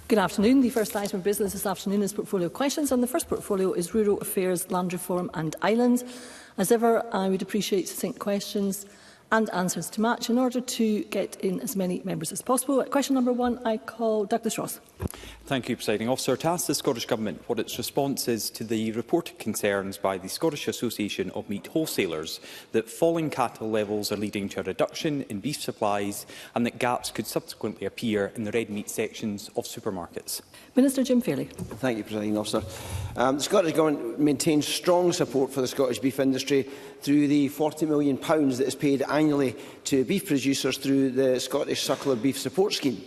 Good afternoon. The first item of business this afternoon is portfolio questions, and the first portfolio is Rural Affairs, Land Reform and Islands. As ever, I would appreciate succinct questions and answers to match in order to get in as many members as possible. At question number 1, I call Douglas Ross. Thank you, Presiding Officer. To ask the Scottish Government what its response is to the reported concerns by the Scottish Association of Meat Wholesalers that falling cattle levels are leading to a reduction in beef supplies and that gaps could subsequently appear in the red meat sections of supermarkets. Minister Jim Fairley. Thank you, Presiding Officer. The Scottish Government maintains strong support for the Scottish beef industry through the £40 million that is paid annually to beef producers through the Scottish Suckler Beef Support Scheme.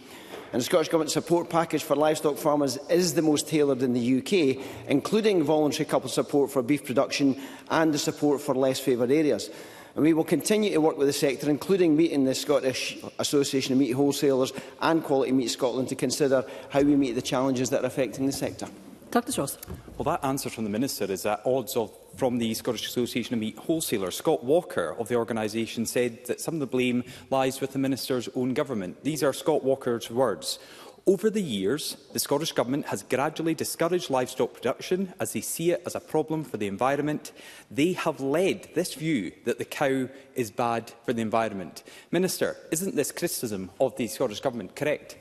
And the Scottish Government support package for livestock farmers is the most tailored in the UK, including voluntary coupled support for beef production and the support for less favoured areas. And we will continue to work with the sector, including meeting the Scottish Association of Meat Wholesalers and Quality Meat Scotland, to consider how we meet the challenges that are affecting the sector. Douglas Ross. Well, that answer from the Minister is at odds from the Scottish Association of Meat Wholesalers. Scott Walker of the organisation said that some of the blame lies with the Minister's own government. These are Scott Walker's words. Over the years, the Scottish Government has gradually discouraged livestock production as they see it as a problem for the environment. They have led this view that the cow is bad for the environment. Minister, isn't this criticism of the Scottish Government correct?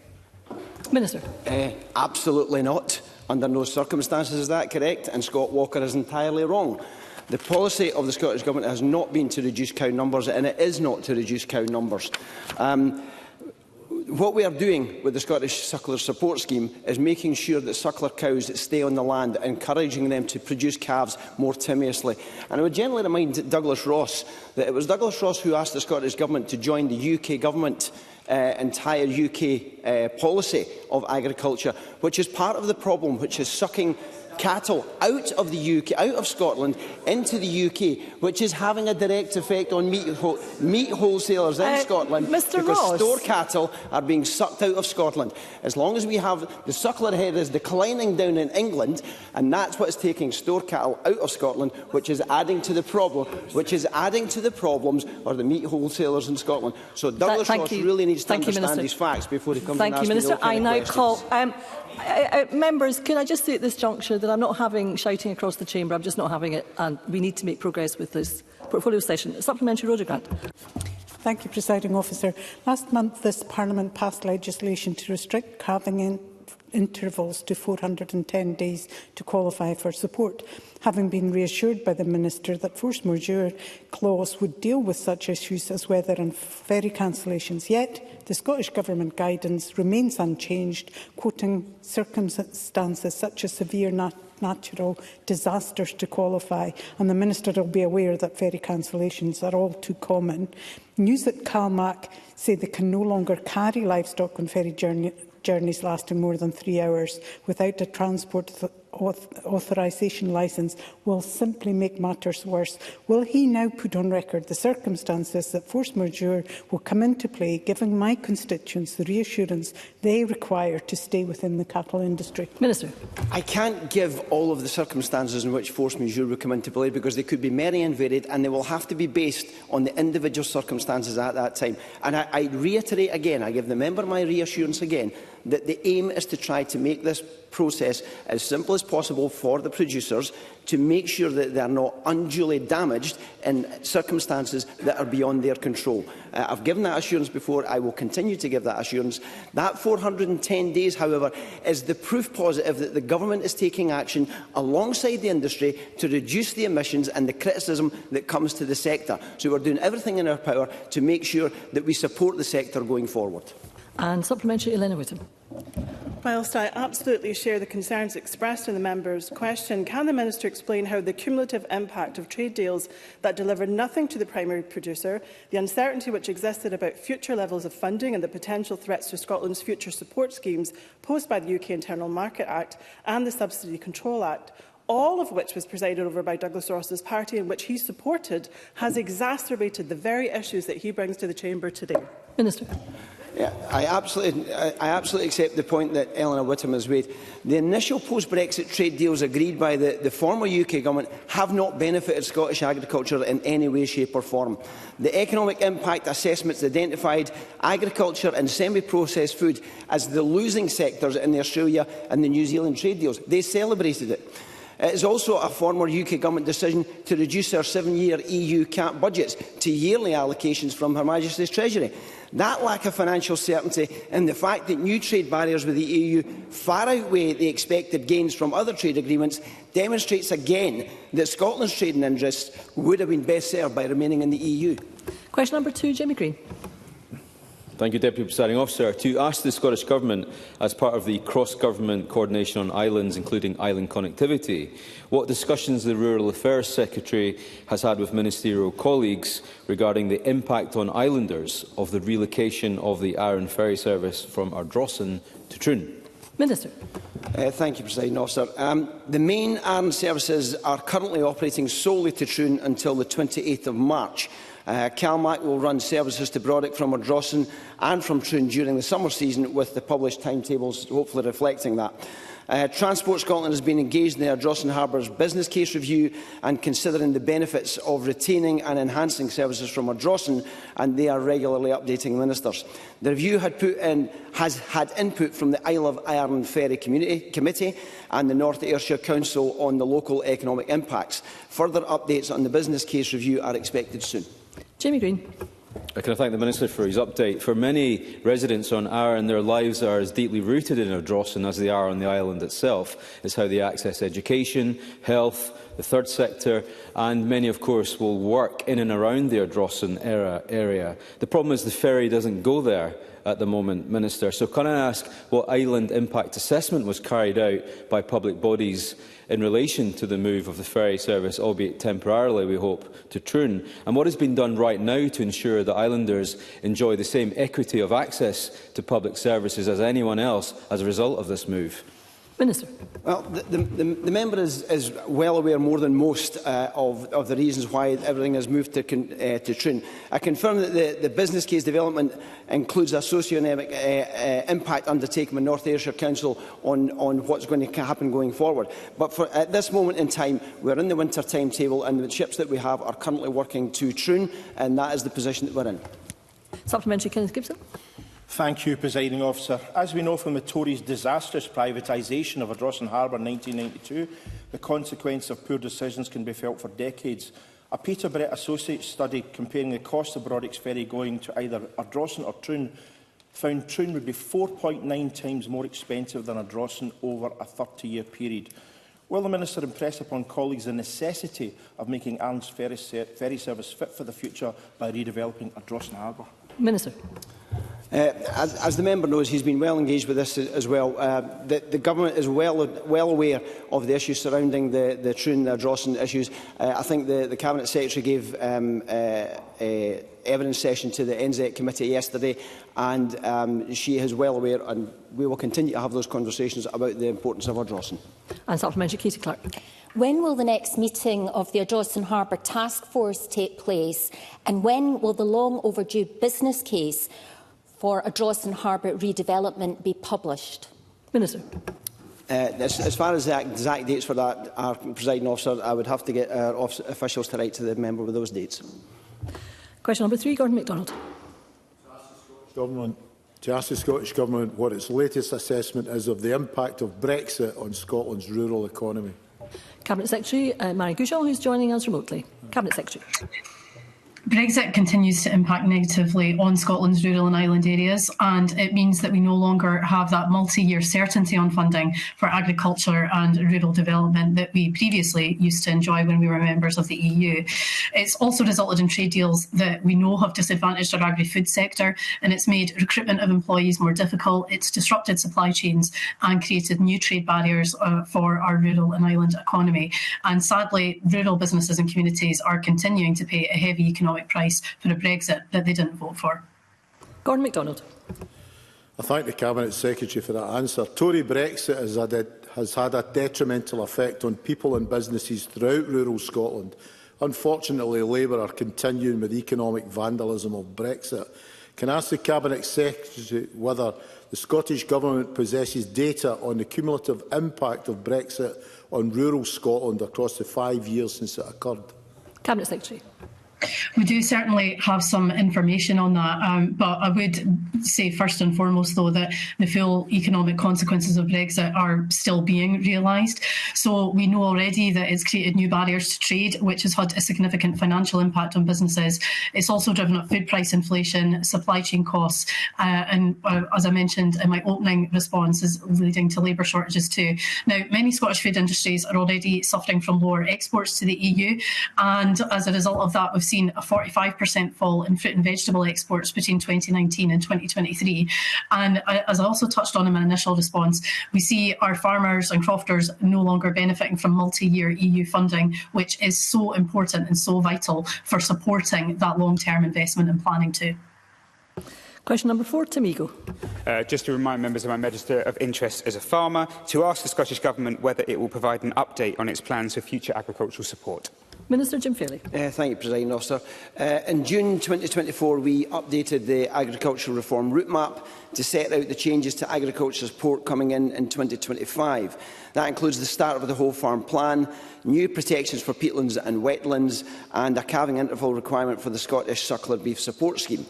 Minister. Absolutely not. Under no circumstances is that correct, and Scott Walker is entirely wrong. The policy of the Scottish Government has not been to reduce cow numbers, and it is not to reduce cow numbers. What we are doing with the Scottish Suckler Support Scheme is making sure that suckler cows stay on the land, encouraging them to produce calves more timiously. And I would gently remind Douglas Ross that it was Douglas Ross who asked the Scottish Government to join the UK Government entire UK policy of agriculture, which is part of the problem, which is sucking cattle out of the UK, out of Scotland, into the UK, which is having a direct effect on meat wholesalers in Scotland, Mr. because Ross. store cattle are being sucked out of Scotland. As long as we have the suckler head is declining down in England, and that's what is taking store cattle out of Scotland, which is adding to the problem, are the meat wholesalers in Scotland. So Douglas Ross really needs to understand these facts before he comes and asks me all Minister. I now questions. call members. Can I just say at this juncture that I'm not having shouting across the chamber. I'm just not having it, and we need to make progress with this portfolio session. Supplementary, Rhoda Grant. Thank you, Presiding Officer. Last month, this Parliament passed legislation to restrict calving intervals to 410 days to qualify for support. Having been reassured by the Minister that force majeure clause would deal with such issues as weather and ferry cancellations, yet the Scottish Government guidance remains unchanged, quoting circumstances such as severe natural disasters to qualify, and the Minister will be aware that ferry cancellations are all too common. News at CalMac say they can no longer carry livestock on ferry journeys lasting more than 3 hours without a transport authorisation licence will simply make matters worse. Will he now put on record the circumstances that force majeure will come into play, giving my constituents the reassurance they require to stay within the cattle industry? Minister. I can't give all of the circumstances in which force majeure will come into play, because they could be many and varied, and they will have to be based on the individual circumstances at that time. And I reiterate again, I give the member my reassurance again, that the aim is to try to make this process as simple as possible for the producers, to make sure that they are not unduly damaged in circumstances that are beyond their control. I've given that assurance before. I will continue to give that assurance. That 410 days, however, is the proof positive that the Government is taking action alongside the industry to reduce the emissions and the criticism that comes to the sector. So we're doing everything in our power to make sure that we support the sector going forward. And supplementary, Elena Whittam. Whilst I absolutely share the concerns expressed in the member's question, can the Minister explain how the cumulative impact of trade deals that deliver nothing to the primary producer, the uncertainty which existed about future levels of funding and the potential threats to Scotland's future support schemes posed by the UK Internal Market Act and the Subsidy Control Act, all of which was presided over by Douglas Ross's party and which he supported, has exacerbated the very issues that he brings to the chamber today? Minister. Yeah, I absolutely accept the point that Eleanor Whittam has made. The initial post-Brexit trade deals agreed by the former UK Government have not benefited Scottish agriculture in any way, shape or form. The economic impact assessments identified agriculture and semi-processed food as the losing sectors in the Australia and the New Zealand trade deals. They celebrated it. It is also a former UK Government decision to reduce our 7-year EU CAP budgets to yearly allocations from Her Majesty's Treasury. That lack of financial certainty and the fact that new trade barriers with the EU far outweigh the expected gains from other trade agreements demonstrates again that Scotland's trading interests would have been best served by remaining in the EU. Question number 2, Jamie Green. Thank you, Deputy Presiding Officer. To ask the Scottish Government, as part of the cross-government coordination on islands, including island connectivity, what discussions the Rural Affairs Secretary has had with ministerial colleagues regarding the impact on islanders of the relocation of the Arran ferry service from Ardrossan to Troon. Minister. Thank you, Presiding Officer. The main Arran services are currently operating solely to Troon until the 28th of March. CalMac will run services to Brodick from Ardrossan and from Troon during the summer season, with the published timetables hopefully reflecting that. Transport Scotland has been engaged in the Ardrossan Harbour's business case review and considering the benefits of retaining and enhancing services from Ardrossan, and they are regularly updating ministers. The review has had input from the Isle of Arran Ferry Committee and the North Ayrshire Council on the local economic impacts. Further updates on the business case review are expected soon. Jamie Green. Can I thank the Minister for his update? For many residents on Arran, their lives are as deeply rooted in Ardrossan as they are on the island itself. It's how they access education, health, the third sector, and many, of course, will work in and around the Ardrossan area. The problem is the ferry doesn't go there at the moment, Minister. So can I ask what island impact assessment was carried out by public bodies in relation to the move of the ferry service, albeit temporarily, we hope, to Troon? And what has been done right now to ensure that islanders enjoy the same equity of access to public services as anyone else as a result of this move? Minister. Well, the member is well aware more than most of the reasons why everything has moved to Troon. I confirm that the business case development includes a socio-economic impact undertaken by North Ayrshire Council on what's going to happen going forward. But at this moment in time, we're in the winter timetable and the ships that we have are currently working to Troon, and that is the position that we're in. Supplementary, Kenneth Gibson. Thank you, Presiding Officer. As we know from the Tories' disastrous privatisation of Ardrossan Harbour in 1992, the consequence of poor decisions can be felt for decades. A Peterborough Associates study comparing the cost of Brodick's ferry going to either Ardrossan or Troon found Troon would be 4.9 times more expensive than Ardrossan over a 30-year period. Will the Minister impress upon colleagues the necessity of making Arran's ferry service fit for the future by redeveloping Ardrossan Harbour? Minister. As the member knows, he's been well engaged with this as well. The Government is well aware of the issues surrounding the Troon-Ardrossan issues. I think the Cabinet Secretary gave evidence session to the NZEC Committee yesterday, and she is well aware, and we will continue to have those conversations about the importance of Ardrossan. And supplementary, Katie Clark. When will the next meeting of the Ardrossan Harbour Task Force take place, and when will the long overdue business case for Ardrossan Harbour redevelopment be published? Minister. As far as the exact dates for that are, Presiding Officer, I would have to get our officials to write to the member with those dates. Question number 3, Gordon MacDonald. To ask the Scottish Government what its latest assessment is of the impact of Brexit on Scotland's rural economy. Cabinet Secretary Mary Gouchon, who is joining us remotely. Cabinet Secretary. Brexit continues to impact negatively on Scotland's rural and island areas, and it means that we no longer have that multi-year certainty on funding for agriculture and rural development that we previously used to enjoy when we were members of the EU. It's also resulted in trade deals that we know have disadvantaged our agri-food sector, and it's made recruitment of employees more difficult, it's disrupted supply chains and created new trade barriers for our rural and island economy. And sadly, rural businesses and communities are continuing to pay a heavy economic price for a Brexit that they didn't vote for. Gordon MacDonald. I thank the Cabinet Secretary for that answer. Tory Brexit has had a detrimental effect on people and businesses throughout rural Scotland. Unfortunately, Labour are continuing with economic vandalism of Brexit. Can I ask the Cabinet Secretary whether the Scottish Government possesses data on the cumulative impact of Brexit on rural Scotland across the 5 years since it occurred? Cabinet Secretary. We do certainly have some information on that, but I would say first and foremost, though, that the full economic consequences of Brexit are still being realised. So we know already that it's created new barriers to trade, which has had a significant financial impact on businesses. It's also driven up food price inflation, supply chain costs, and as I mentioned in my opening response, is leading to labour shortages too. Now, many Scottish food industries are already suffering from lower exports to the EU, and as a result of that, we've seen a 45% fall in fruit and vegetable exports between 2019 and 2023. And as I also touched on in my initial response, we see our farmers and crofters no longer benefiting from multi-year EU funding, which is so important and so vital for supporting that long-term investment and planning too. Question number 4, Tim Eagle. Just to remind members of my register of interest as a farmer, to ask the Scottish Government whether it will provide an update on its plans for future agricultural support. Minister Jim Fairley. Thank you, Presiding Officer. In June 2024, we updated the agricultural reform route map to set out the changes to agriculture support coming in 2025. That includes the start of the whole farm plan, new protections for peatlands and wetlands, and a calving interval requirement for the Scottish Suckler Beef Support Scheme.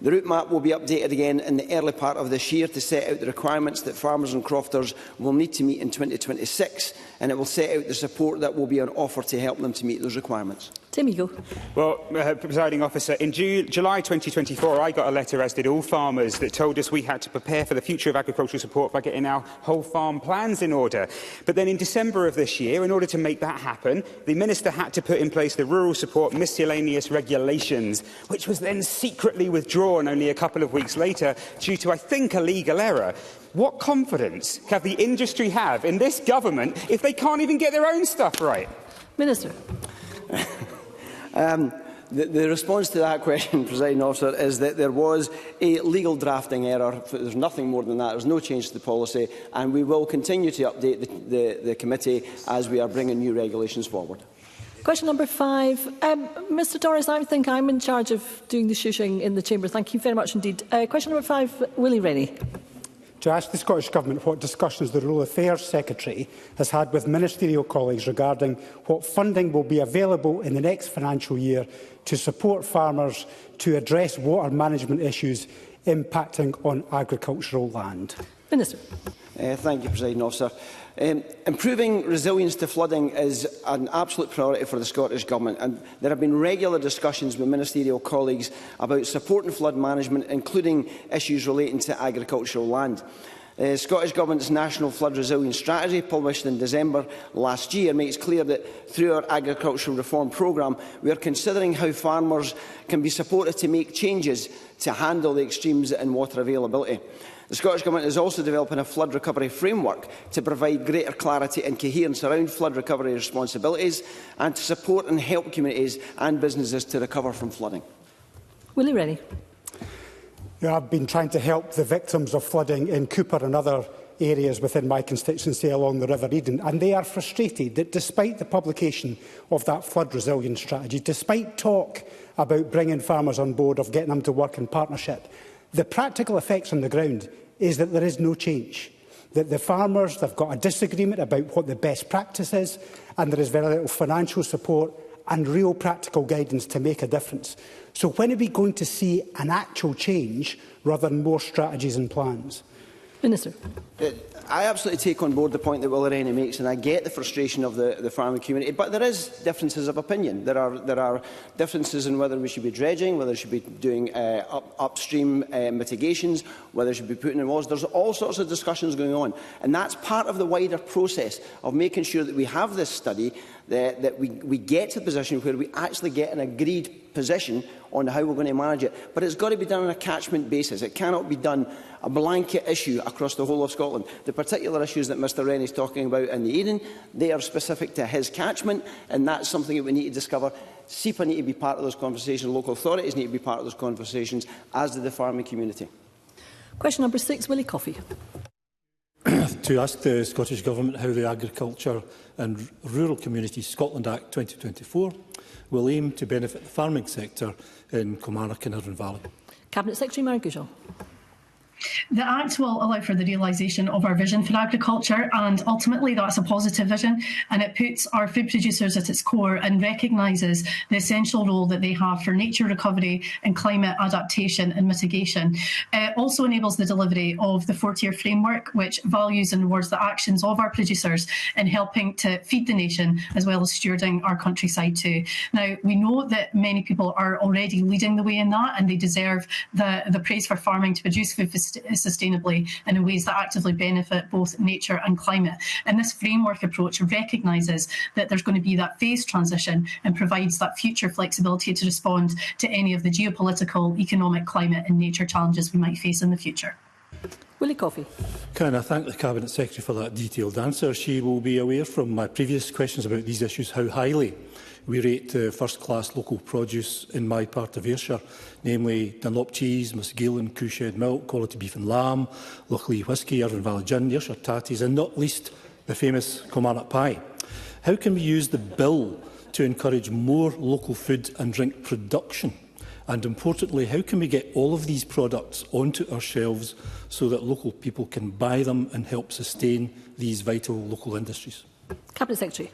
The route map will be updated again in the early part of this year to set out the requirements that farmers and crofters will need to meet in 2026, and it will set out the support that will be on offer to help them to meet those requirements. Tim Eagle. Well, Presiding Officer, in July 2024, I got a letter, as did all farmers, that told us we had to prepare for the future of agricultural support by getting our whole farm plans in order. But then in December of this year, in order to make that happen, the Minister had to put in place the Rural Support Miscellaneous Regulations, which was then secretly withdrawn only a couple of weeks later due to, I think, a legal error. What confidence can the industry have in this government if they can't even get their own stuff right? Minister. The response to that question, Presiding Officer, is that there was a legal drafting error. There's nothing more than that. There's no change to the policy, and we will continue to update the committee as we are bringing new regulations forward. Question number 5. Mr Doris, I think I'm in charge of doing the shooting in the Chamber. Thank you very much indeed. Question number 5, Willie Rennie. To ask the Scottish Government what discussions the Rural Affairs Secretary has had with ministerial colleagues regarding what funding will be available in the next financial year to support farmers to address water management issues impacting on agricultural land. Minister. Thank you, Presiding Officer. Improving resilience to flooding is an absolute priority for the Scottish Government, and there have been regular discussions with ministerial colleagues about supporting flood management, including issues relating to agricultural land. The Scottish Government's National Flood Resilience Strategy, published in December last year, makes clear that through our agricultural reform programme, we are considering how farmers can be supported to make changes to handle the extremes in water availability. The Scottish Government is also developing a flood recovery framework to provide greater clarity and coherence around flood recovery responsibilities and to support and help communities and businesses to recover from flooding. Willie Rennie. I've been trying to help the victims of flooding in Cooper and other areas within my constituency along the River Eden, and they are frustrated that despite the publication of that flood resilience strategy, despite talk about bringing farmers on board, of getting them to work in partnership, the practical effects on the ground is that there is no change, that the farmers have got a disagreement about what the best practice is, and there is very little financial support and real practical guidance to make a difference. So when are we going to see an actual change rather than more strategies and plans? Minister. I absolutely take on board the point that Willie Rennie makes, and I get the frustration of the farming community, but there is differences of opinion. There are differences in whether we should be dredging, whether we should be doing upstream mitigations, whether we should be putting in walls. There's all sorts of discussions going on, and that's part of the wider process of making sure that we have this study, that we get to the position where we actually get an agreed position on how we're going to manage it. But it's got to be done on a catchment basis. It cannot be done a blanket issue across the whole of Scotland. The particular issues that Mr Rennie is talking about in the Eden, they are specific to his catchment, and that's something that we need to discover. SEPA need to be part of those conversations, local authorities need to be part of those conversations, as do the farming community. Question number 6, Willie Coffey. To ask the Scottish Government how the Agriculture and Rural Communities Scotland Act 2024 will aim to benefit the farming sector in Kilmarnock and Irvine Valley. Cabinet Secretary Mary Goodall. The Act will allow for the realisation of our vision for agriculture, and ultimately that's a positive vision, and it puts our food producers at its core and recognises the essential role that they have for nature recovery and climate adaptation and mitigation. It also enables the delivery of the 4-tier framework, which values and rewards the actions of our producers in helping to feed the nation as well as stewarding our countryside too. Now, we know that many people are already leading the way in that, and they deserve the praise for farming to produce food sustainably and in ways that actively benefit both nature and climate. And this framework approach recognises that there's going to be that phased transition and provides that future flexibility to respond to any of the geopolitical, economic, climate and nature challenges we might face in the future. Willie Coffey. Can I thank the Cabinet Secretary for that detailed answer? She will be aware from my previous questions about these issues how highly we rate first-class local produce in my part of Ayrshire, namely Dunlop cheese, Muskegon, Cooshed milk, quality beef and lamb, Lochlee whisky, Irvine Valley gin, Ayrshire tatties, and not least the famous Kilmarnock pie. How can we use the bill to encourage more local food and drink production? And importantly, how can we get all of these products onto our shelves so that local people can buy them and help sustain these vital local industries? Cabinet Secretary.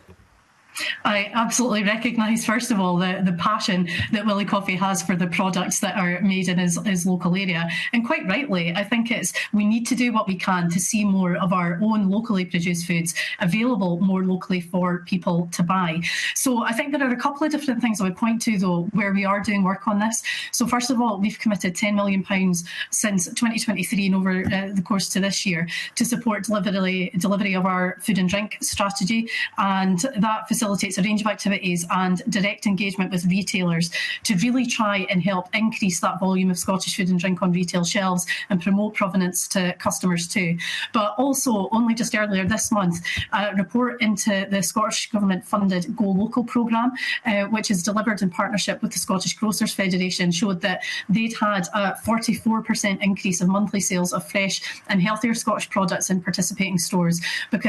I absolutely recognise, first of all, the passion that Willie Coffey has for the products that are made in his local area. And quite rightly, I think we need to do what we can to see more of our own locally produced foods available more locally for people to buy. So I think there are a couple of different things I would point to, though, where we are doing work on this. So first of all, we've committed £10 million since 2023 and over the course to this year to support delivery of our food and drink strategy. And that facilitates a range of activities and direct engagement with retailers to really try and help increase that volume of Scottish food and drink on retail shelves and promote provenance to customers too. But also, only just earlier this month, a report into the Scottish Government-funded Go Local programme, which is delivered in partnership with the Scottish Grocers Federation, showed that they'd had a 44% increase in monthly sales of fresh and healthier Scottish products in participating stores.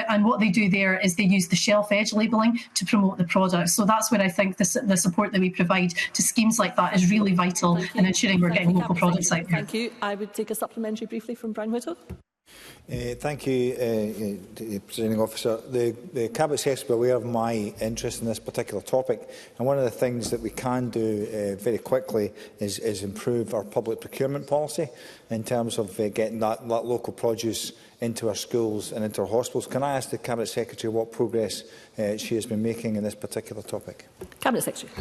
And what they do there is they use the shelf edge labelling to promote the product. So that's where I think the support that we provide to schemes like that is really vital in ensuring we're getting local products out there. Thank you. I would take a supplementary briefly from Brian Whittle. Thank you, Presiding Officer. The Cabinet Secretary is aware of my interest in this particular topic, and one of the things that we can do very quickly is improve our public procurement policy in terms of getting that local produce into our schools and into our hospitals. Can I ask the Cabinet Secretary what progress she has been making in this particular topic? Cabinet Secretary.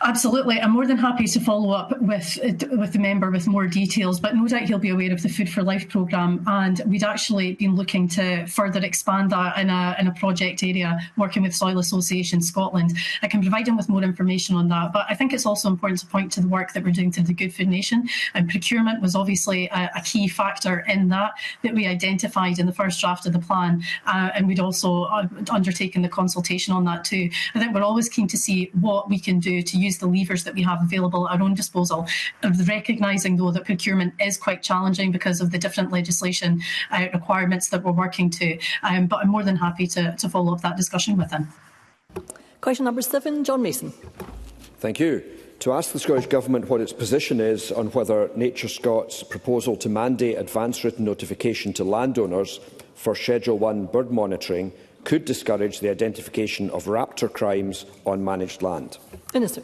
Absolutely. I'm more than happy to follow up with the member with more details, but no doubt he'll be aware of the Food for Life programme, and we'd actually been looking to further expand that in a project area, working with Soil Association Scotland. I can provide him with more information on that, but I think it's also important to point to the work that we're doing to the Good Food Nation, and procurement was obviously a key factor in that we identified in the first draft of the plan, and we'd also undertaken the consultation on that too. I think we're always keen to see what we can do to use the levers that we have available at our own disposal, recognising though that procurement is quite challenging because of the different legislation requirements that we're working to. But I'm more than happy to follow up that discussion with him. Question number 7, John Mason. Thank you. To ask the Scottish Government what its position is on whether Nature Scots' proposal to mandate advance written notification to landowners for Schedule 1 bird monitoring could discourage the identification of raptor crimes on managed land. Minister.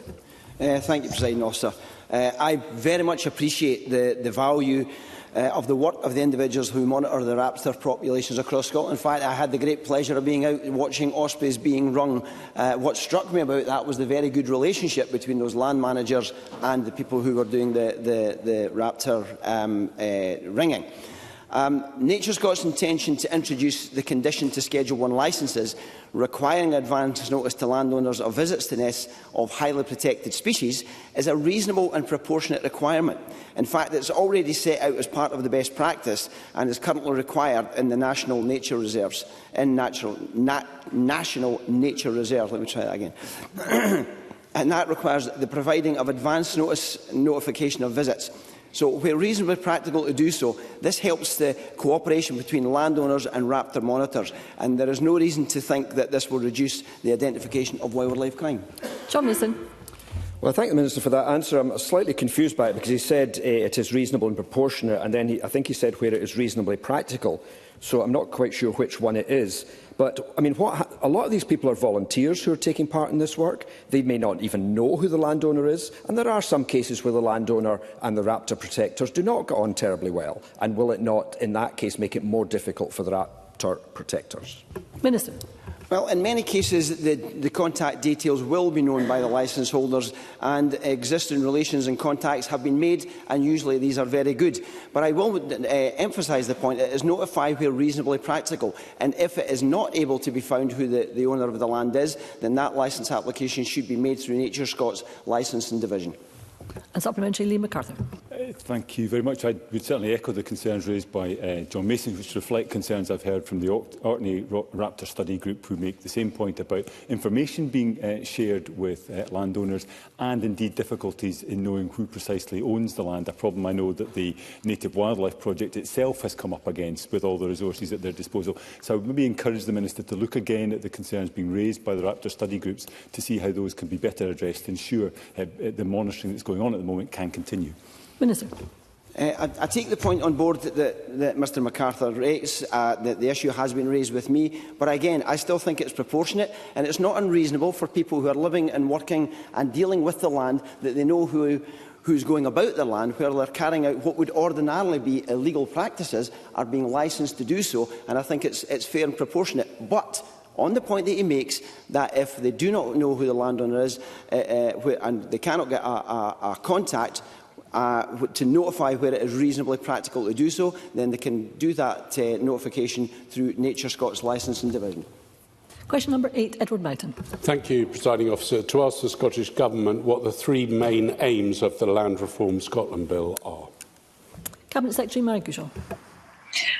Thank you, Presiding Officer. I very much appreciate the value of the work of the individuals who monitor the raptor populations across Scotland. In fact, I had the great pleasure of being out watching ospreys being rung. What struck me about that was the very good relationship between those land managers and the people who were doing the raptor ringing. Nature Scots' intention to introduce the condition to Schedule 1 licences requiring advance notice to landowners of visits to nests of highly protected species is a reasonable and proportionate requirement. In fact, it's already set out as part of the best practice and is currently required in the National Nature Reserves. National Nature Reserve, let me try that again. And that requires the providing of advance notification of visits. So, where reasonably practical to do so, this helps the cooperation between landowners and raptor monitors, and there is no reason to think that this will reduce the identification of wildlife crime. John Mason. Well, I thank the Minister for that answer. I'm slightly confused by it because he said it is reasonable and proportionate, and then I think he said where it is reasonably practical. So I'm not quite sure which one it is. But, I mean, a lot of these people are volunteers who are taking part in this work. They may not even know who the landowner is. And there are some cases where the landowner and the raptor protectors do not get on terribly well. And will it not, in that case, make it more difficult for the raptor protectors? Minister. Well, in many cases, the contact details will be known by the licence holders, and existing relations and contacts have been made, and usually these are very good. But I will emphasise the point: it is notified where reasonably practical, and if it is not able to be found who the owner of the land is, then that licence application should be made through Nature Scots Licensing Division. And supplementary, Lee MacArthur. Thank you very much. I would certainly echo the concerns raised by John Mason, which reflect concerns I've heard from the Orkney Raptor Study Group, who make the same point about information being shared with landowners and indeed difficulties in knowing who precisely owns the land, a problem I know that the Native Wildlife Project itself has come up against with all the resources at their disposal. So I would maybe encourage the Minister to look again at the concerns being raised by the Raptor Study Groups to see how those can be better addressed to ensure the monitoring that's going on at the moment can continue. Minister. I take the point on board that Mr MacArthur raised, that the issue has been raised with me, but again, I still think it's proportionate, and it's not unreasonable for people who are living and working and dealing with the land that they know who's going about the land, where they're carrying out what would ordinarily be illegal practices, are being licensed to do so, and I think it's fair and proportionate. But on the point that he makes, that if they do not know who the landowner is and they cannot get a contact to notify where it is reasonably practical to do so, then they can do that notification through Nature Scots Licensing Division. Question number 8, Edward Boughton. Thank you, Presiding Officer. To ask the Scottish Government what the 3 main aims of the Land Reform Scotland Bill are. Cabinet Secretary Mary Goujon.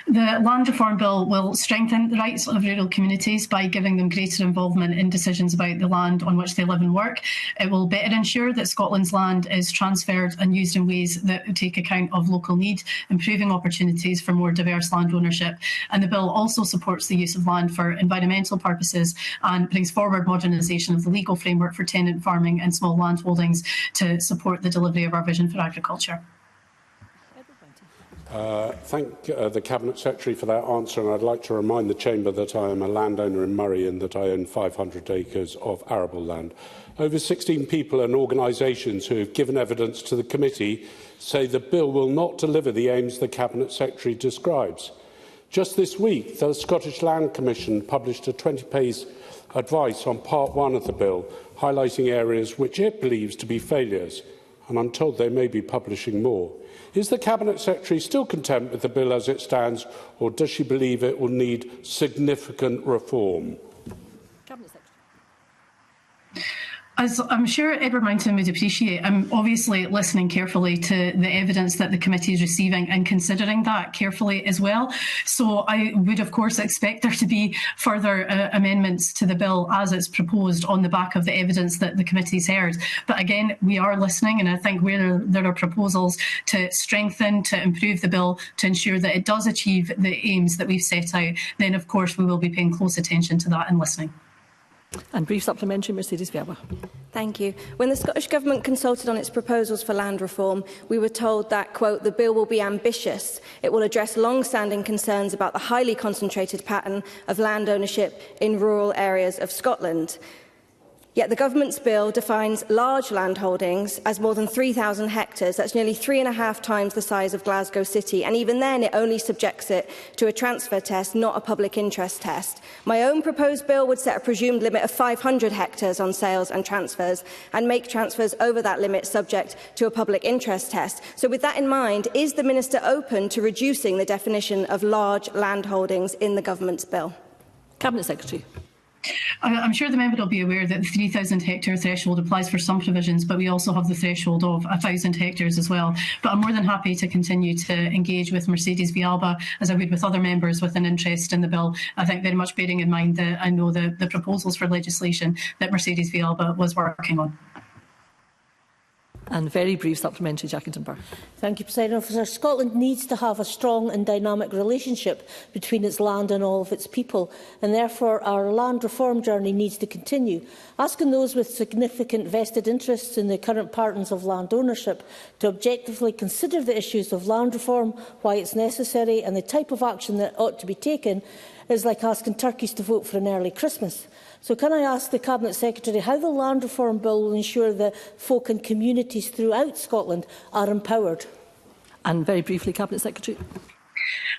The Land Reform Bill will strengthen the rights of rural communities by giving them greater involvement in decisions about the land on which they live and work. It will better ensure that Scotland's land is transferred and used in ways that take account of local need, improving opportunities for more diverse land ownership. And the bill also supports the use of land for environmental purposes and brings forward modernisation of the legal framework for tenant farming and small landholdings to support the delivery of our vision for agriculture. Thank the Cabinet Secretary for that answer, and I'd like to remind the Chamber that I am a landowner in Murray and that I own 500 acres of arable land. Over 16 people and organisations who have given evidence to the committee say the bill will not deliver the aims the Cabinet Secretary describes. Just this week, the Scottish Land Commission published a 20-page advice on Part 1 of the bill, highlighting areas which it believes to be failures, and I'm told they may be publishing more. Is the Cabinet Secretary still content with the bill as it stands, or does she believe it will need significant reform? Cabinet Secretary. As I'm sure Edward Mountain would appreciate, I'm obviously listening carefully to the evidence that the committee is receiving and considering that carefully as well. So I would, of course, expect there to be further amendments to the bill as it's proposed on the back of the evidence that the committee's heard. But again, we are listening, and I think where there are proposals to strengthen, to improve the bill, to ensure that it does achieve the aims that we've set out, then of course we will be paying close attention to that and listening. And brief supplementary, Mercedes Verba. Thank you. When the Scottish Government consulted on its proposals for land reform, we were told that, quote, the bill will be ambitious. It will address long-standing concerns about the highly concentrated pattern of land ownership in rural areas of Scotland. Yet the government's bill defines large landholdings as more than 3,000 hectares. That's nearly 3.5 times the size of Glasgow City. And even then, it only subjects it to a transfer test, not a public interest test. My own proposed bill would set a presumed limit of 500 hectares on sales and transfers and make transfers over that limit subject to a public interest test. So with that in mind, is the Minister open to reducing the definition of large landholdings in the government's bill? Cabinet Secretary. I'm sure the member will be aware that the 3,000 hectare threshold applies for some provisions, but we also have the threshold of 1,000 hectares as well. But I'm more than happy to continue to engage with Mercedes Villalba, as I would with other members with an interest in the bill. I think very much bearing in mind that I know the proposals for legislation that Mercedes Villalba was working on. And very brief supplementary, Jackington Burr. Thank you, President Officer. Scotland needs to have a strong and dynamic relationship between its land and all of its people, and therefore our land reform journey needs to continue. Asking those with significant vested interests in the current patterns of land ownership to objectively consider the issues of land reform, why it's necessary and the type of action that ought to be taken is like asking turkeys to vote for an early Christmas. So can I ask the Cabinet Secretary how the Land Reform Bill will ensure that folk and communities throughout Scotland are empowered? And very briefly, Cabinet Secretary.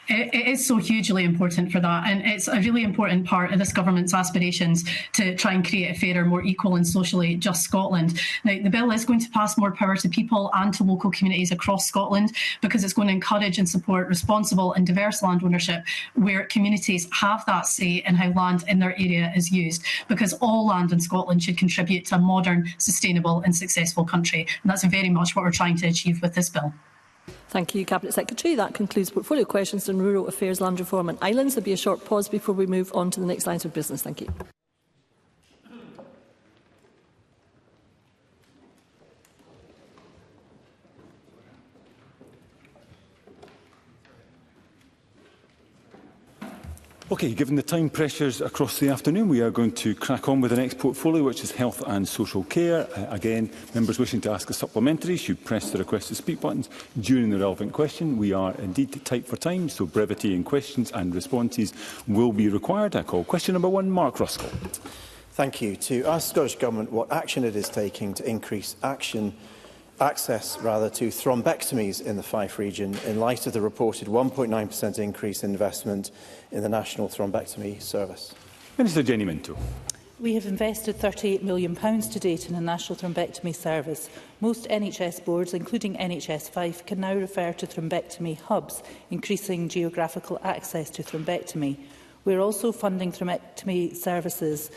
It is so hugely important for that, and it's a really important part of this government's aspirations to try and create a fairer, more equal and socially just Scotland. Now, the bill is going to pass more power to people and to local communities across Scotland because it's going to encourage and support responsible and diverse land ownership where communities have that say in how land in their area is used, because all land in Scotland should contribute to a modern, sustainable and successful country, and that's very much what we're trying to achieve with this bill. Thank you, Cabinet Secretary. That concludes portfolio questions on rural affairs, land reform and islands. There will be a short pause before we move on to the next lines of business. Thank you. Okay, given the time pressures across the afternoon, we are going to crack on with the next portfolio, which is health and social care. Again, members wishing to ask a supplementary should press the request to speak buttons during the relevant question. We are indeed tight for time, so brevity in questions and responses will be required. I call question number 1, Mark Ruskell. Thank you. To ask the Scottish Government what action it is taking to increase access to thrombectomies in the Fife region in light of the reported 1.9% increase in investment in the National Thrombectomy Service. Minister Jenny Minto. We have invested £38 million to date in the National Thrombectomy Service. Most NHS boards, including NHS Fife, can now refer to thrombectomy hubs, increasing geographical access to thrombectomy. We are also funding thrombectomy services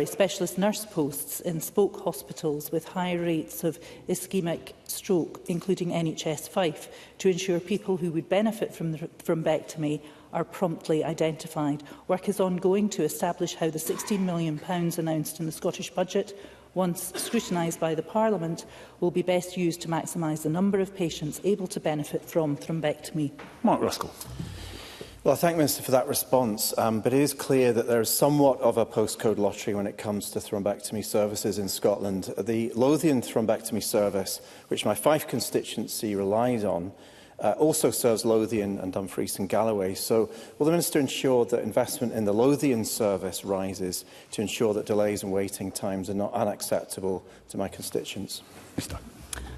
specialist nurse posts in spoke hospitals with high rates of ischemic stroke, including NHS Fife, to ensure people who would benefit from the thrombectomy are promptly identified. Work is ongoing to establish how the £16 million announced in the Scottish Budget, once scrutinised by the Parliament, will be best used to maximise the number of patients able to benefit from thrombectomy. Mark Ruskell. Well, I thank the Minister for that response, but it is clear that there is somewhat of a postcode lottery when it comes to thrombectomy services in Scotland. The Lothian thrombectomy service, which my Fife constituency relies on, also serves Lothian and Dumfries and Galloway. So will the Minister ensure that investment in the Lothian service rises to ensure that delays and waiting times are not unacceptable to my constituents?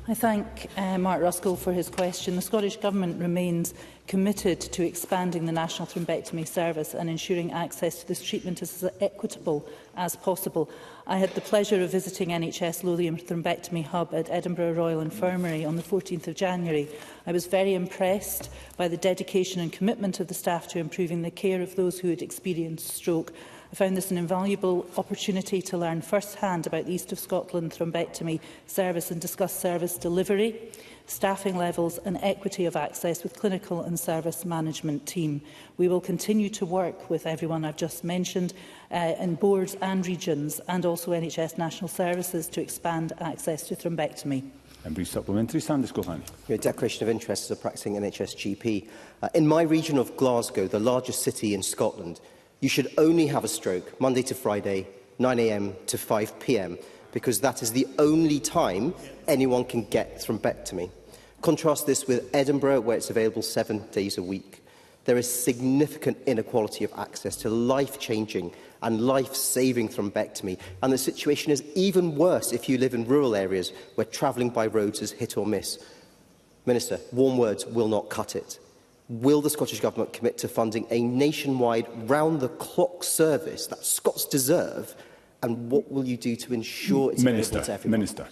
I thank Mark Ruskell for his question. The Scottish Government remains committed to expanding the National Thrombectomy Service and ensuring access to this treatment is as equitable as possible. I had the pleasure of visiting NHS Lothian Thrombectomy Hub at Edinburgh Royal Infirmary on the 14th of January. I was very impressed by the dedication and commitment of the staff to improving the care of those who had experienced stroke. I found this an invaluable opportunity to learn first-hand about the East of Scotland Thrombectomy Service and discuss service delivery, staffing levels and equity of access with clinical and service management team. We will continue to work with everyone I've just mentioned in boards and regions and also NHS National Services to expand access to thrombectomy. And brief supplementary, Sanders Gohani. A declaration of interest as a practising NHS GP. In my region of Glasgow, the largest city in Scotland, you should only have a stroke Monday to Friday, 9 a.m. to 5 p.m, because that is the only time anyone can get thrombectomy. Contrast this with Edinburgh, where it's available 7 days a week. There is significant inequality of access to life-changing and life-saving thrombectomy, and the situation is even worse if you live in rural areas where travelling by roads is hit or miss. Minister, warm words will not cut it. Will the Scottish Government commit to funding a nationwide, round-the-clock service that Scots deserve, and what will you do to ensure it's available to everyone? Minister.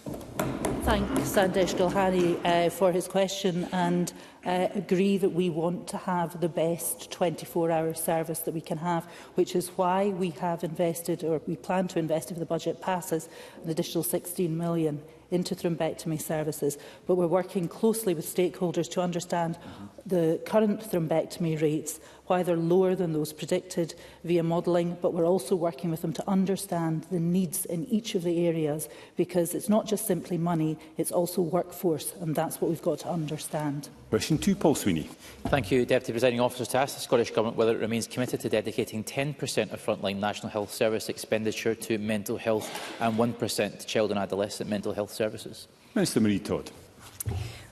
Thank Sandesh Gulhani for his question and agree that we want to have the best 24-hour service that we can have, which is why we have invested, or we plan to invest if the budget passes, an additional £16 million into thrombectomy services. But we're working closely with stakeholders to understand the current thrombectomy rates, why they're lower than those predicted via modelling, but we're also working with them to understand the needs in each of the areas, because it's not just simply money, it's also workforce, and that's what we've got to understand. Question 2, Paul Sweeney. Thank you, Deputy Presiding Officer. To ask the Scottish Government whether it remains committed to dedicating 10% of frontline National Health Service expenditure to mental health and 1% to child and adolescent mental health services. Minister Marie Todd.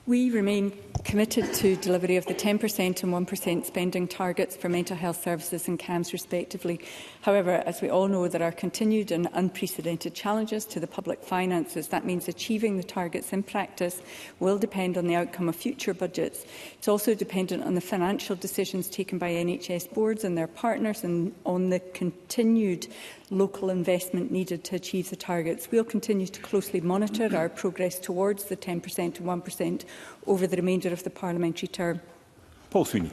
We remain committed to delivery of the 10% and 1% spending targets for mental health services and CAMHS respectively. However, as we all know, there are continued and unprecedented challenges to the public finances. That means achieving the targets in practice will depend on the outcome of future budgets. It's also dependent on the financial decisions taken by NHS boards and their partners, and on the continued local investment needed to achieve the targets. We'll continue to closely monitor our progress towards the 10% and 1% over the remainder of the parliamentary term. Paul Sweeney.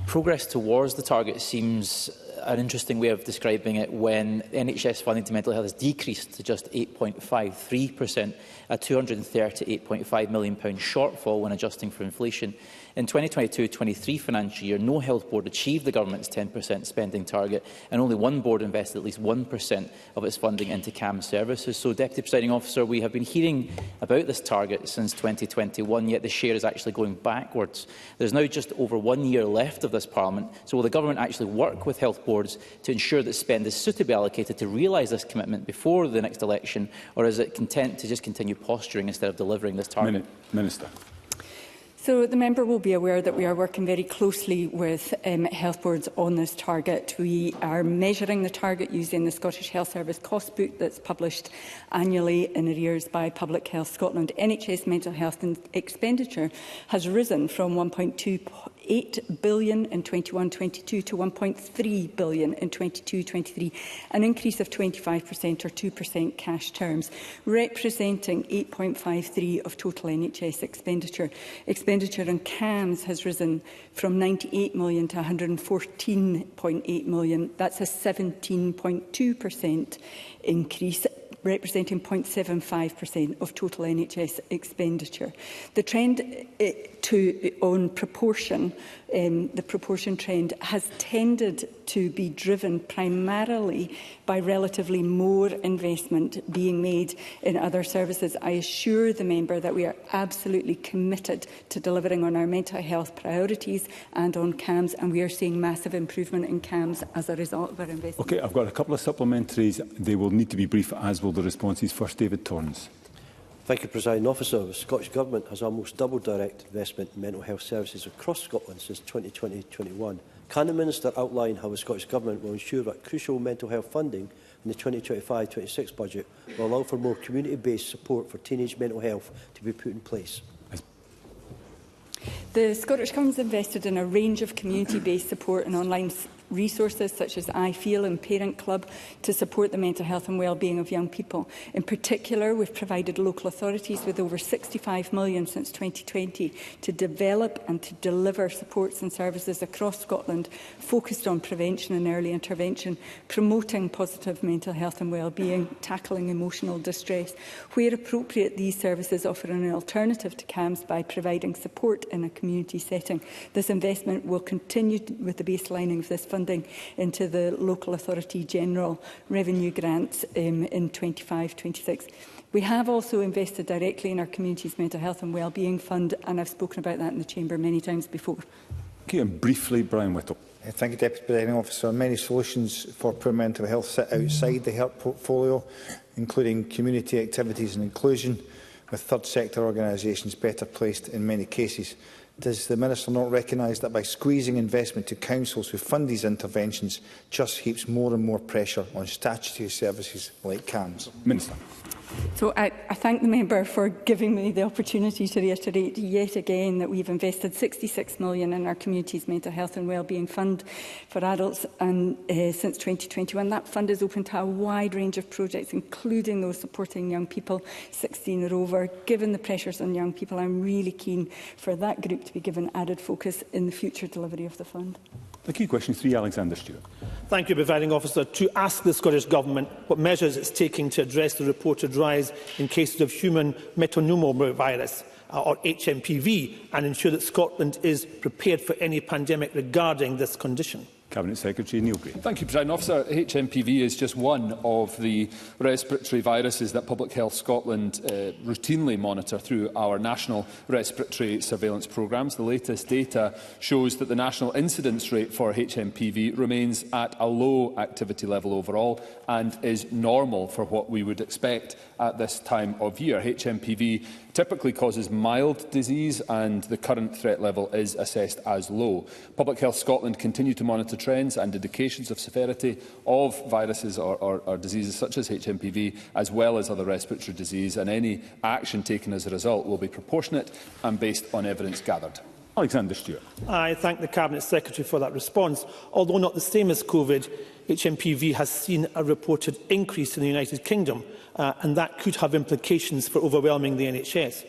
Progress towards the target seems an interesting way of describing it when NHS funding to mental health has decreased to just 8.53%, a £238.5 million shortfall when adjusting for inflation. In 2022-23 financial year, no health board achieved the government's 10% spending target, and only one board invested at least 1% of its funding into CAMHS services. So, Deputy Presiding Officer, we have been hearing about this target since 2021, yet the share is actually going backwards. There's now just over 1 year left of this Parliament, so will the government actually work with health boards to ensure that spend is suitably allocated to realise this commitment before the next election, or is it content to just continue posturing instead of delivering this target? Minister. So the member will be aware that we are working very closely with health boards on this target. We are measuring the target using the Scottish Health Service cost book that's published annually in arrears by Public Health Scotland. NHS mental health expenditure has risen from £1.28 billion in 21-22 to £1.3 billion in 22-23, an increase of 25% or 2% cash terms, representing 8.53% of total NHS expenditure. Expenditure on CAMHS has risen from £98 million to £114.8 million. That's a 17.2% increase, representing 0.75% of total NHS expenditure. The trend on proportion, the proportion trend has tended to be driven primarily by relatively more investment being made in other services. I assure the member that we are absolutely committed to delivering on our mental health priorities and on CAMHS, and we are seeing massive improvement in CAMHS as a result of our investment. Okay, I've got a couple of supplementaries. They will need to be brief, as will the responses. First, David Torrance. Thank you, Presiding Officer. The Scottish Government has almost doubled direct investment in mental health services across Scotland since 2020-21. Can the Minister outline how the Scottish Government will ensure that crucial mental health funding in the 2025-26 budget will allow for more community-based support for teenage mental health to be put in place? The Scottish Government has invested in a range of community-based support and online resources such as iFeel and Parent Club to support the mental health and wellbeing of young people. In particular, we've provided local authorities with over £65 million since 2020 to develop and to deliver supports and services across Scotland focused on prevention and early intervention, promoting positive mental health and wellbeing, tackling emotional distress. Where appropriate, these services offer an alternative to CAMHS by providing support in a community setting. This investment will continue with the baselining of this funding into the local authority general revenue grants in 25-26. We have also invested directly in our community's mental health and wellbeing fund, and I've spoken about that in the Chamber many times before. Okay, and briefly, Brian Whittle. Thank you, Deputy Presiding Officer. Many solutions for poor mental health sit outside the health portfolio, including community activities and inclusion, with third sector organisations better placed in many cases. Does the Minister not recognise that by squeezing investment to councils who fund these interventions just heaps more and more pressure on statutory services like CAMHS? Minister. So I thank the member for giving me the opportunity to reiterate yet again that we've invested £66 million in our community's mental health and wellbeing fund for adults and since 2021. That fund is open to a wide range of projects, including those supporting young people 16 or over. Given the pressures on young people, I'm really keen for that group to be given added focus in the future delivery of the fund. Thank you. Question 3, Alexander Stewart. Thank you, Presiding Officer. To ask the Scottish Government what measures it's taking to address the reported rise in cases of human metapneumovirus or HMPV, and ensure that Scotland is prepared for any pandemic regarding this condition? Cabinet Secretary Neil Gray. Thank you, President Officer. HMPV is just one of the respiratory viruses that Public Health Scotland routinely monitor through our national respiratory surveillance programmes. The latest data shows that the national incidence rate for HMPV remains at a low activity level overall and is normal for what we would expect at this time of year. HMPV typically causes mild disease and the current threat level is assessed as low. Public Health Scotland continue to monitor trends and indications of severity of viruses or diseases such as HMPV, as well as other respiratory disease, and any action taken as a result will be proportionate and based on evidence gathered. Alexander Stewart. I thank the Cabinet Secretary for that response. Although not the same as COVID, HMPV has seen a reported increase in the United Kingdom, and that could have implications for overwhelming the NHS.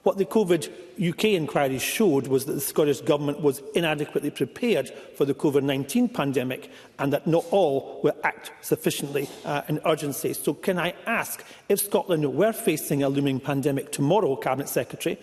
What the COVID UK inquiry showed was that the Scottish Government was inadequately prepared for the COVID-19 pandemic and that not all will act sufficiently in urgency. So can I ask, if Scotland were facing a looming pandemic tomorrow, Cabinet Secretary,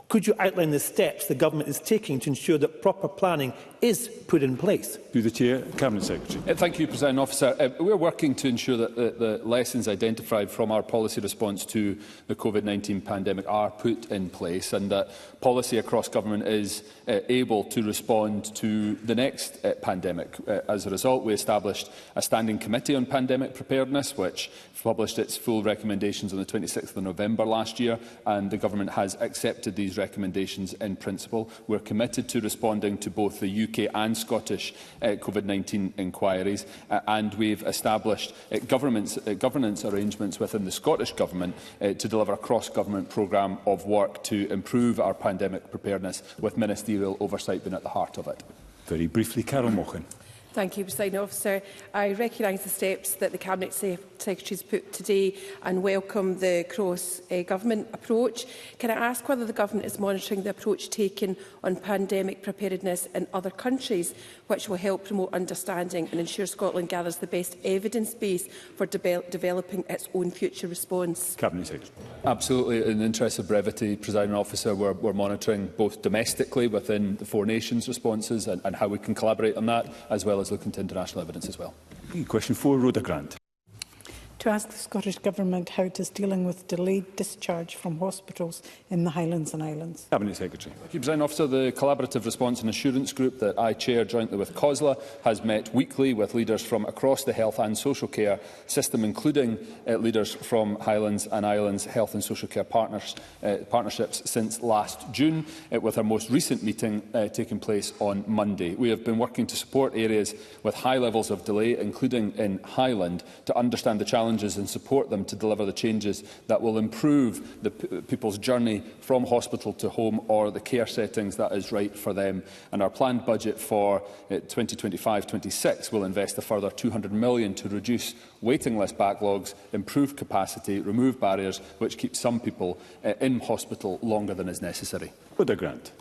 could you outline the steps the Government is taking to ensure that proper planning is put in place? Through the Chair, Cabinet Secretary. Thank you, President Officer. We are working to ensure that the lessons identified from our policy response to the COVID-19 pandemic are put in place and that policy across government is able to respond to the next pandemic. As a result, we established a standing committee on pandemic preparedness, which published its full recommendations on the 26th of November last year, and the Government has accepted these recommendations in principle. We're committed to responding to both the UK and Scottish COVID-19 inquiries, and we've established governance arrangements within the Scottish Government to deliver a cross-government programme of work to improve our pandemic preparedness, with ministerial oversight being at the heart of it. Very briefly, Carol Mochan. Thank you, President Officer. I recognise the steps that the Cabinet Secretary has put today and welcome the cross-government approach. Can I ask whether the Government is monitoring the approach taken on pandemic preparedness in other countries, which will help promote understanding and ensure Scotland gathers the best evidence base for developing its own future response? Cabinet Secretary. Absolutely. In the interest of brevity, President Officer, we're monitoring both domestically within the four nations responses and how we can collaborate on that, as well as looking to international evidence as well. Question 4, Rhoda Grant. To ask the Scottish Government how it is dealing with delayed discharge from hospitals in the Highlands and Islands. Cabinet Secretary. Thank you, President Officer. The Collaborative Response and Assurance Group that I chair jointly with COSLA has met weekly with leaders from across the health and social care system, including leaders from Highlands and Islands Health and Social Care partnerships since last June, with our most recent meeting taking place on Monday. We have been working to support areas with high levels of delay, including in Highland, to understand the challenges and support them to deliver the changes that will improve the people's journey from hospital to home or the care settings that is right for them. And our planned budget for 2025-26 will invest a further £200 million to reduce waiting list backlogs, improve capacity, remove barriers which keep some people in hospital longer than is necessary. Rhoda Grant.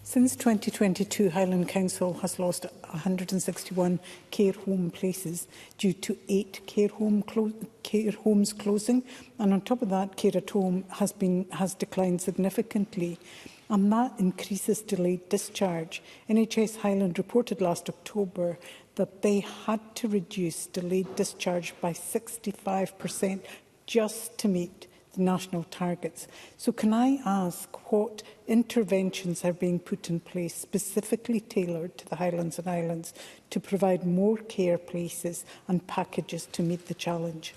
Since 2022, Highland Council has lost 161 care home places due to 8 care homes closing, and on top of that, care at home has declined significantly, and that increases delayed discharge. NHS Highland reported last October that they had to reduce delayed discharge by 65% just to meet the national targets. So can I ask what interventions are being put in place specifically tailored to the Highlands and Islands to provide more care places and packages to meet the challenge?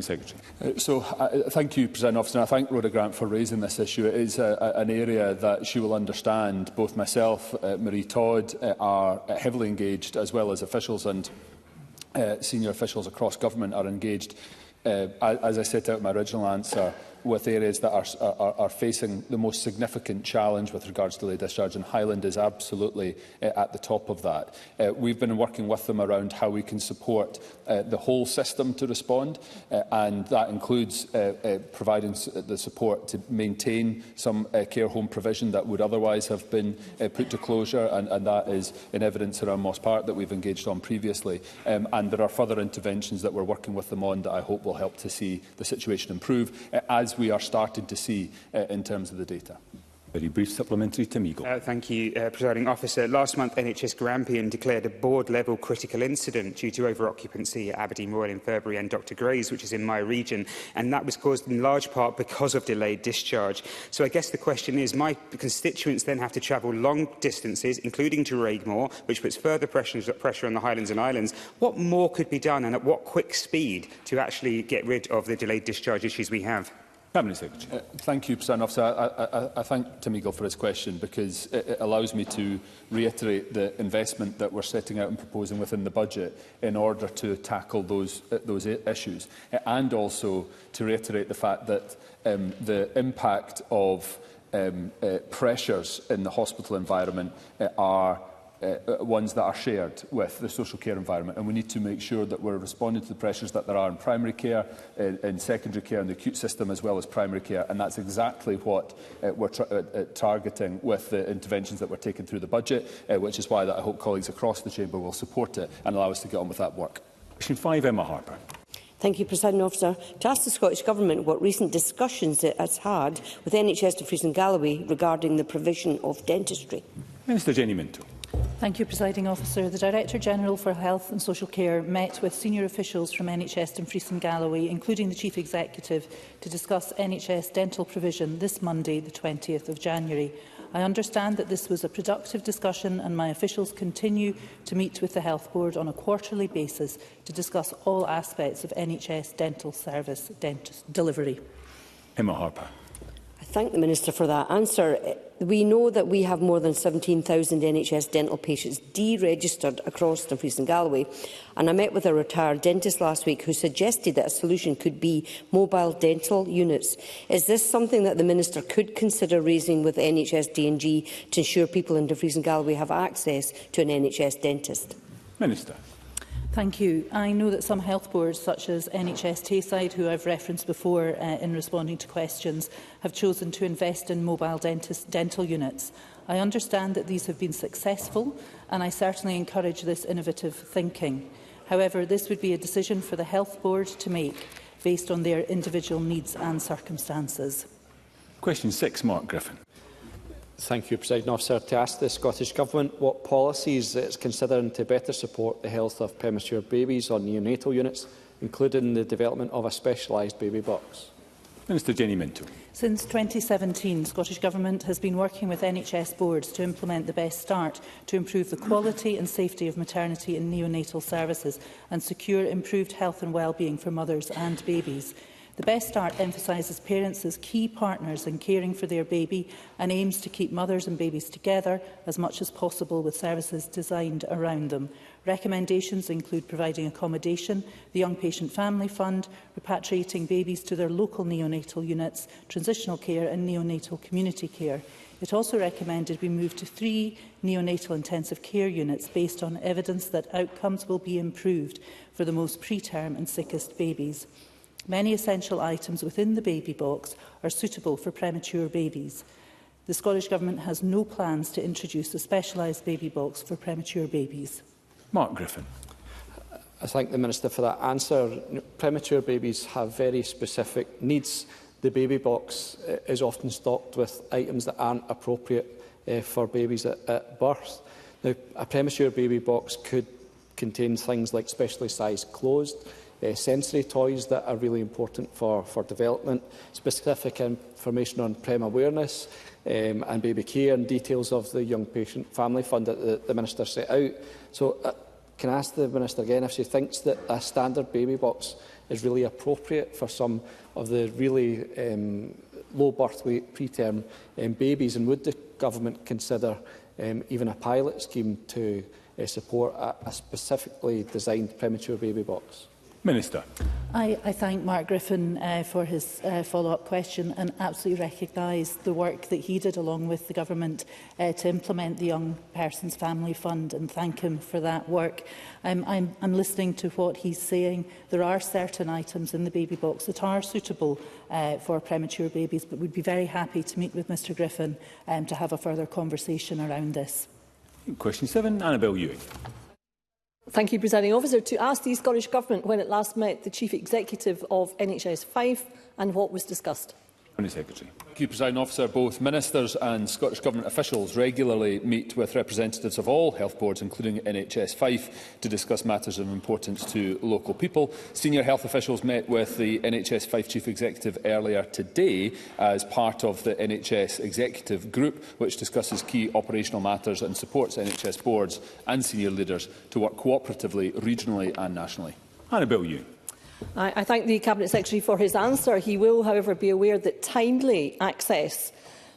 Secretary. Thank you, President Officer. I thank Rhoda Grant for raising this issue. It is an area that she will understand. Both myself, Marie Todd, are heavily engaged, as well as officials and senior officials across government are engaged, as I set out in my original answer, with areas that are facing the most significant challenge with regards to delayed discharge, and Highland is absolutely at the top of that. We've been working with them around how we can support the whole system to respond, and that includes providing the support to maintain some care home provision that would otherwise have been put to closure, and that is in evidence around Moss Park that we've engaged on previously. And there are further interventions that we're working with them on that I hope will help to see the situation improve, as as we are starting to see in terms of the data. Very brief supplementary, Tim Eagle. Thank you, Presiding Officer. Last month, NHS Grampian declared a board-level critical incident due to over-occupancy at Aberdeen Royal Infirmary and Dr Gray's, which is in my region, and that was caused in large part because of delayed discharge. So I guess the question is, my constituents then have to travel long distances, including to Raigmore, which puts further pressure on the Highlands and Islands. What more could be done, and at what quick speed, to actually get rid of the delayed discharge issues we have? Cabinet Secretary. Thank you, President Officer. I thank Tim Eagle for his question, because it allows me to reiterate the investment that we're setting out and proposing within the budget in order to tackle those issues, and also to reiterate the fact that the impact of pressures in the hospital environment are ones that are shared with the social care environment, and we need to make sure that we're responding to the pressures that there are in primary care, in secondary care, in the acute system, as well as primary care, and that's exactly what we're targeting with the interventions that we're taking through the budget, which is why I hope colleagues across the chamber will support it and allow us to get on with that work. Question 5, Emma Harper. Thank you, President Officer. To ask the Scottish Government what recent discussions it has had with NHS Dumfries and Galloway regarding the provision of dentistry. Minister Jenny Minto. Thank you, Presiding Officer. The Director-General for Health and Social Care met with senior officials from NHS Dumfries and Galloway, including the Chief Executive, to discuss NHS dental provision this Monday, the 20th of January. I understand that this was a productive discussion, and my officials continue to meet with the Health Board on a quarterly basis to discuss all aspects of NHS dental service delivery. Emma Harper. I thank the Minister for that answer. We know that we have more than 17,000 NHS dental patients deregistered across Dumfries and Galloway, and I met with a retired dentist last week who suggested that a solution could be mobile dental units. Is this something that the Minister could consider raising with NHS D&G to ensure people in Dumfries and Galloway have access to an NHS dentist? Minister. Thank you. I know that some health boards, such as NHS Tayside, who I've referenced before in responding to questions, have chosen to invest in mobile dental units. I understand that these have been successful, and I certainly encourage this innovative thinking. However, this would be a decision for the health board to make based on their individual needs and circumstances. Question 6, Mark Griffin. Thank you, President Officer. To ask the Scottish Government what policies it is considering to better support the health of premature babies on neonatal units, including the development of a specialised baby box. Minister Jenny Minto. Since 2017, the Scottish Government has been working with NHS boards to implement the Best Start to improve the quality and safety of maternity and neonatal services and secure improved health and well-being for mothers and babies. The Best Start emphasises parents as key partners in caring for their baby and aims to keep mothers and babies together as much as possible with services designed around them. Recommendations include providing accommodation, the Young Patient Family Fund, repatriating babies to their local neonatal units, transitional care and neonatal community care. It also recommended we move to 3 neonatal intensive care units based on evidence that outcomes will be improved for the most preterm and sickest babies. Many essential items within the baby box are suitable for premature babies. The Scottish Government has no plans to introduce a specialised baby box for premature babies. Mark Griffin. I thank the Minister for that answer. Premature babies have very specific needs. The baby box is often stocked with items that aren't appropriate for babies at birth. Now, a premature baby box could contain things like specially sized clothes, sensory toys that are really important for development, specific information on PREM awareness and baby care, and details of the Young Patient Family Fund that the Minister set out. So can I ask the Minister again if she thinks that a standard baby box is really appropriate for some of the really low birth weight preterm babies, and would the Government consider even a pilot scheme to support a specifically designed premature baby box? Minister. I thank Mark Griffin for his follow-up question and absolutely recognise the work that he did along with the Government to implement the Young Persons Family Fund, and thank him for that work. I'm listening to what he's saying. There are certain items in the baby box that are suitable for premature babies, but we'd be very happy to meet with Mr Griffin to have a further conversation around this. Question 7, Annabel Ewing. Thank you, Presiding Officer. To ask the Scottish Government when it last met the Chief Executive of NHS 5 and what was discussed. Secretary. Thank you, Presiding Officer. Both ministers and Scottish Government officials regularly meet with representatives of all health boards, including NHS 5, to discuss matters of importance to local people. Senior health officials met with the NHS 5 Chief Executive earlier today as part of the NHS Executive Group, which discusses key operational matters and supports NHS boards and senior leaders to work cooperatively, regionally and nationally. Annabel Ewing. I thank the Cabinet Secretary for his answer. He will, however, be aware that timely access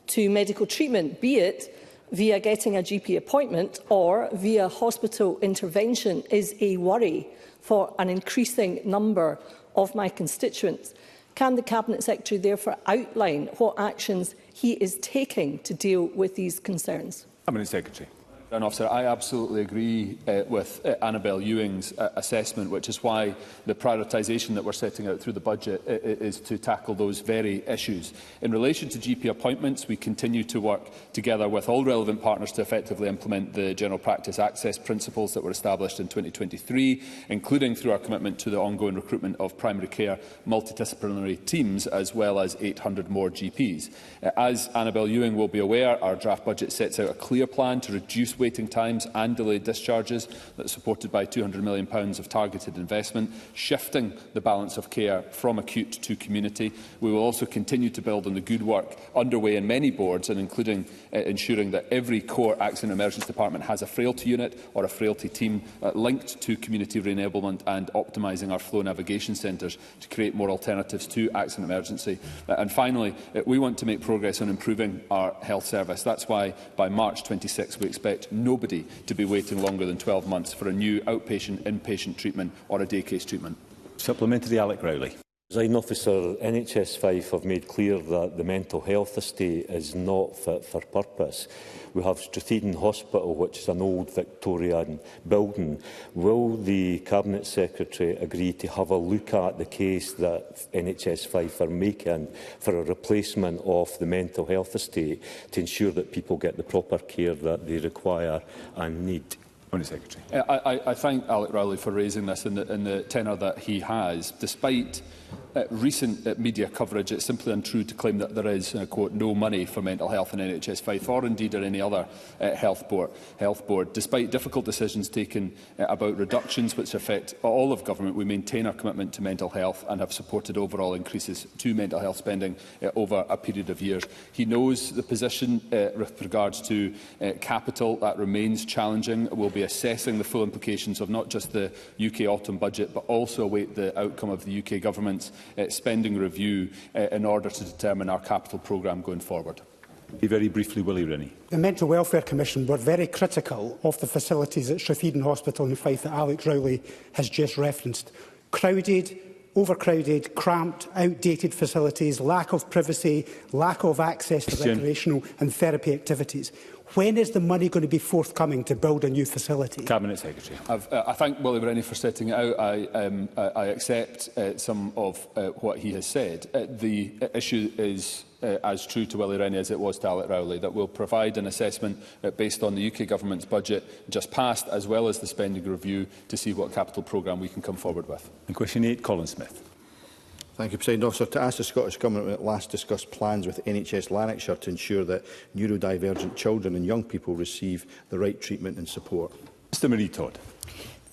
to medical treatment, be it via getting a GP appointment or via hospital intervention, is a worry for an increasing number of my constituents. Can the Cabinet Secretary therefore outline what actions he is taking to deal with these concerns? Cabinet Secretary. Officer, I absolutely agree with Annabel Ewing's assessment, which is why the prioritisation that we're setting out through the budget is to tackle those very issues. In relation to GP appointments, we continue to work together with all relevant partners to effectively implement the general practice access principles that were established in 2023, including through our commitment to the ongoing recruitment of primary care multidisciplinary teams, as well as 800 more GPs. As Annabel Ewing will be aware, our draft budget sets out a clear plan to reduce waiting times and delayed discharges that is supported by £200 million of targeted investment, shifting the balance of care from acute to community. We will also continue to build on the good work underway in many boards, and including ensuring that every core accident emergency department has a frailty unit or a frailty team linked to community re-enablement, and optimising our flow navigation centres to create more alternatives to accident emergency. And finally, we want to make progress on improving our health service. That's why by March 26 we expect nobody to be waiting longer than 12 months for a new outpatient, inpatient treatment or a day case treatment. Supplementary, Alec Rowley. Presiding Officer, NHS 5 have made clear that the mental health estate is not fit for purpose. We have Stratheden Hospital, which is an old Victorian building. Will the Cabinet Secretary agree to have a look at the case that NHS 5 are making for a replacement of the mental health estate to ensure that people get the proper care that they require and need? Secretary. I thank Alec Rowley for raising this in the tenor that he has. Despite recent media coverage, it's simply untrue to claim that there is, quote, no money for mental health in NHS 5 or indeed or any other health board. Despite difficult decisions taken about reductions which affect all of government, we maintain our commitment to mental health and have supported overall increases to mental health spending over a period of years. He knows the position with regards to capital. That remains challenging. We'll be assessing the full implications of not just the UK autumn budget, but also await the outcome of the UK government's spending review in order to determine our capital programme going forward. Very briefly, Willie Rennie. The Mental Welfare Commission were very critical of the facilities at Stratheden Hospital in Fife that Alex Rowley has just referenced. Crowded, overcrowded, cramped, outdated facilities, lack of privacy, lack of access to recreational and therapy activities. When is the money going to be forthcoming to build a new facility? Cabinet Secretary. I thank Willie Rennie for setting it out. I accept some of what he has said. The issue is as true to Willie Rennie as it was to Alec Rowley, that will provide an assessment based on the UK Government's budget just passed, as well as the spending review, to see what capital programme we can come forward with. And question 8, Colin Smith. Thank you, President Officer. To ask the Scottish Government when it last discussed plans with NHS Lanarkshire to ensure that neurodivergent children and young people receive the right treatment and support. Mr Marie Todd.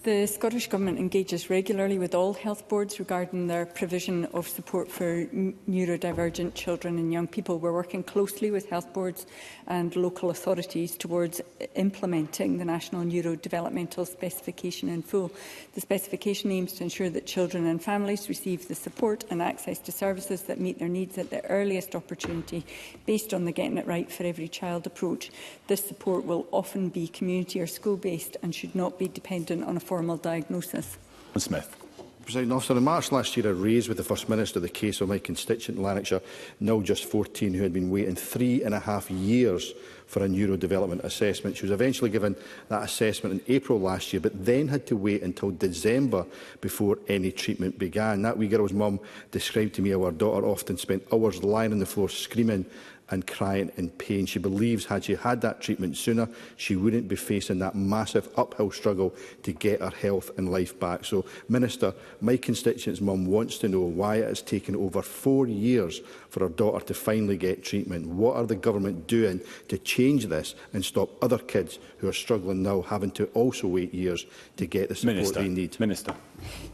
The Scottish Government engages regularly with all health boards regarding their provision of support for neurodivergent children and young people. We're working closely with health boards and local authorities towards implementing the National Neurodevelopmental Specification in full. The specification aims to ensure that children and families receive the support and access to services that meet their needs at the earliest opportunity, based on the Getting It Right for Every Child approach. This support will often be community or school-based and should not be dependent on a formal diagnosis. Smith. President Officer, in March last year I raised with the First Minister the case of my constituent in Lanarkshire, now just 14, who had been waiting 3.5 years for a neurodevelopment assessment. She was eventually given that assessment in April last year, but then had to wait until December before any treatment began. That wee girl's mum described to me how her daughter often spent hours lying on the floor screaming and crying in pain. She believes had she had that treatment sooner, she wouldn't be facing that massive uphill struggle to get her health and life back. So, Minister, my constituent's mum wants to know why it has taken over 4 years for her daughter to finally get treatment. What are the government doing to change this and stop other kids who are struggling now having to also wait years to get the support they need? Minister.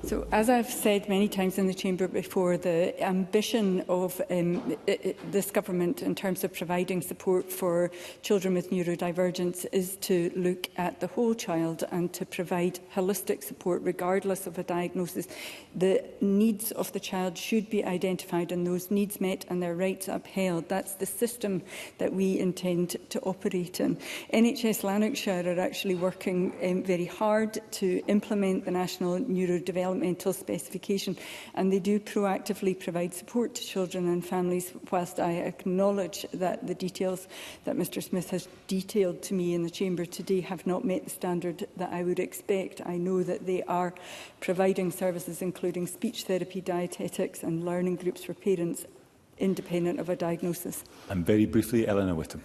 So, as I've said many times in the Chamber before, the ambition of this government in terms of providing support for children with neurodivergence is to look at the whole child and to provide holistic support regardless of a diagnosis. The needs of the child should be identified and those needs met and their rights upheld. That's the system that we intend to operate in. NHS Lanarkshire are actually working very hard to implement the National Neurodevelopmental Specification, and they do proactively provide support to children and families. Whilst I acknowledge that the details that Mr Smith has detailed to me in the Chamber today have not met the standard that I would expect, I know that they are providing services including speech therapy, dietetics and learning groups for parents independent of a diagnosis. And very briefly, Eleanor Whittam.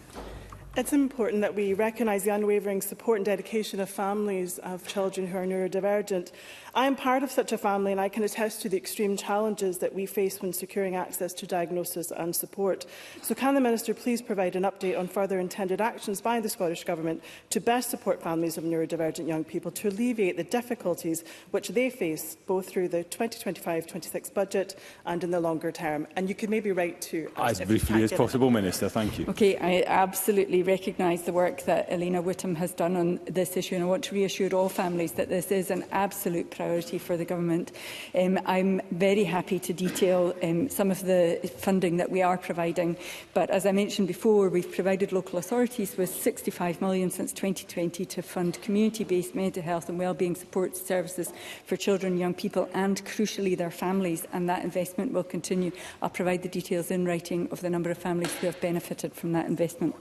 It's important that we recognise the unwavering support and dedication of families of children who are neurodivergent. I am part of such a family and I can attest to the extreme challenges that we face when securing access to diagnosis and support. So can the Minister please provide an update on further intended actions by the Scottish Government to best support families of neurodivergent young people to alleviate the difficulties which they face both through the 2025-26 budget and in the longer term? And you could maybe write to... As briefly as possible, Minister. Thank you. Okay, I absolutely recognise the work that Elena Whittam has done on this issue, and I want to reassure all families that this is an absolute priority for the Government. I'm very happy to detail some of the funding that we are providing, but as I mentioned before, we've provided local authorities with £65 million since 2020 to fund community-based mental health and wellbeing support services for children, young people and, crucially, their families, and that investment will continue. I'll provide the details in writing of the number of families who have benefited from that investment.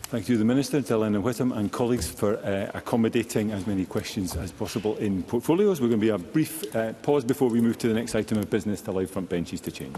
Thank you, the Minister, to Eleanor Whittam and colleagues for accommodating as many questions as possible in portfolios. We're going to be a brief pause before we move to the next item of business to allow front benches to change.